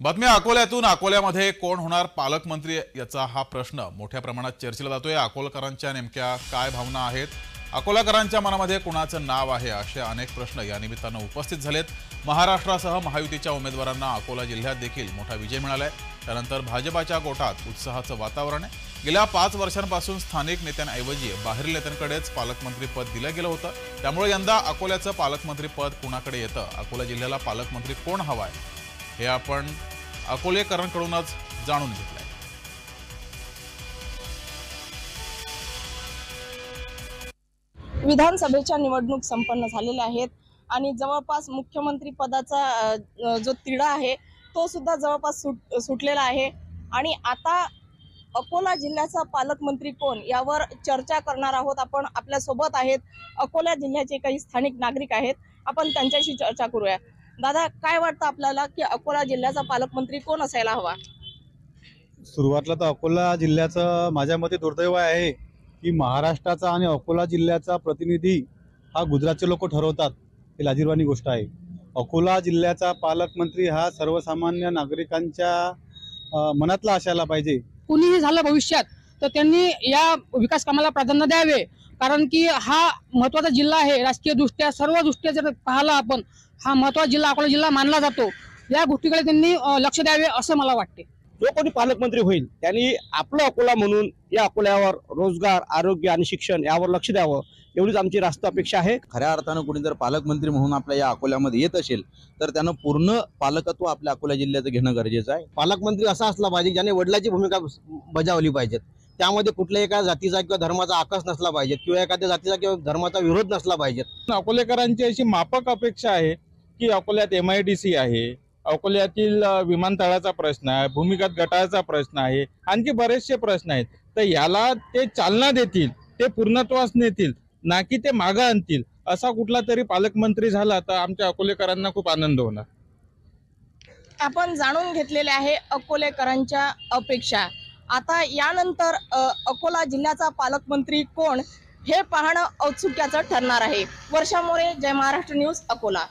बातमी अकोल्यातून अकोल्यामध्ये कोण होणार पालकमंत्री याचा हा प्रश्न मोठ्या प्रमाणात चर्चेला जातोय। अकोलकरांच्या नेमक्या काय भावना आहेत, अकोलकरांच्या मनामध्ये कोणाचं नाव आहे, असे अनेक प्रश्न या निमित्तानं उपस्थित झालेत। महाराष्ट्रासह महायुतीच्या उमेदवारांना अकोला जिल्ह्यात देखील मोठा विजय मिळालाय। त्यानंतर भाजपाच्या गोटात उत्साहाचं वातावरण आहे। गेल्या 5 वर्षांपासून स्थानिक नेत्यांऐवजी बाहेरील नेत्यांकडेच पालकमंत्री पद दिलं गेलं होतं। त्यामुळे यंदा अकोल्याचं पालकमंत्री पद कुणाकडे येतं, अकोला जिल्ह्याला पालकमंत्री कोण हवाय हे आपण अकोलेकरांकडूनच जाणून घेतलंय। विधानसभेच्या निवडणूक संपन्न झालेल्या आहेत आणि जवळपास मुख्यमंत्री पदाचा जो तिढा आहे तो सुद्धा जवळपास सुटलेला आहे आणि आता अकोला जिल्ह्याचा पालकमंत्री कोण यावर चर्चा करणार आहोत। आपण आपल्या सोबत आहेत अकोला जिल्ह्याचे काही स्थानिक नागरिक आहेत, आपण त्यांच्याशी चर्चा करूया। दादा, काय वाटतं आपल्याला की अकोला जिल्ह्याचा पालकमंत्री कोण असायला हवा? सुरुवातीला तर अकोला जिल्ह्याचं माझ्या मते दुर्दैव आहे की महाराष्ट्राचा आणि अकोला जिल्ह्याचा प्रतिनिधी हा गुजरातचे लोक ठरवतात, ही लाजिरवाणी गोष्ट आहे। अकोला जिल्ह्याचा पालकमंत्री हा सर्वसामान्य नागरिकांच्या मनातला असायला पाहिजे। कुणीही झालं भविष्यात तर त्यांनी या विकास कामाला प्राधान्य द्यावे, कारण की हा महत्त्वाचा जिल्हा आहे। राजकीय दृष्ट्या सर्व दृष्ट्या जर पाहिलं आपण, हा महत्त्वाचा जिल्हा अकोला जिल्हा मानला जातो। या गोष्टीकडे त्यांनी लक्ष द्यावे असं मला वाटते। जो कोणी पालकमंत्री होईल त्यांनी आपलं अकोला म्हणून या अकोल्यावर रोजगार, आरोग्य आणि शिक्षण यावर लक्ष द्यावं, एवढीच आमची रास्त अपेक्षा आहे। खऱ्या अर्थानं कोणी जर पालकमंत्री म्हणून आपल्या या अकोल्यामध्ये येत असेल तर त्यानं पूर्ण पालकत्व आपल्या अकोला जिल्ह्याचं घेणं गरजेचं आहे। पालकमंत्री असा असला पाहिजे ज्याने वडिलांची भूमिका बजावली पाहिजे, त्यामध्ये कुठल्याही एका जातीचा किंवा धर्माचा आकस नसला पाहिजे किंवा एखाद्या जातीचा किंवा धर्माचा विरोध नसला पाहिजे। अकोलेकरांची अशी माफक अपेक्षा आहे की अकोल्यात MIDC आहे, अकोल्यातील विमानतळाचा प्रश्न आहे, भूमिगत गटाराचा प्रश्न आहे, आणखी बरेचसे प्रश्न आहेत। तर याला ते चालना देतील, ते पूर्णत्वास नेतील, ना की ते मागे आणतील। असा कुठला तरी पालकमंत्री झाला तर आमच्या अकोलेकरांना खूप आनंद होणार। आपण जाणून घेतलेले आहे अकोलेकरांच्या अपेक्षा। आता यानंतर अकोला जिल्ह्याचा पालकमंत्री कोण हे पाहणं औत्सुक्याचं ठरणार आहे। वर्षा मोरे, जय महाराष्ट्र न्यूज, अकोला।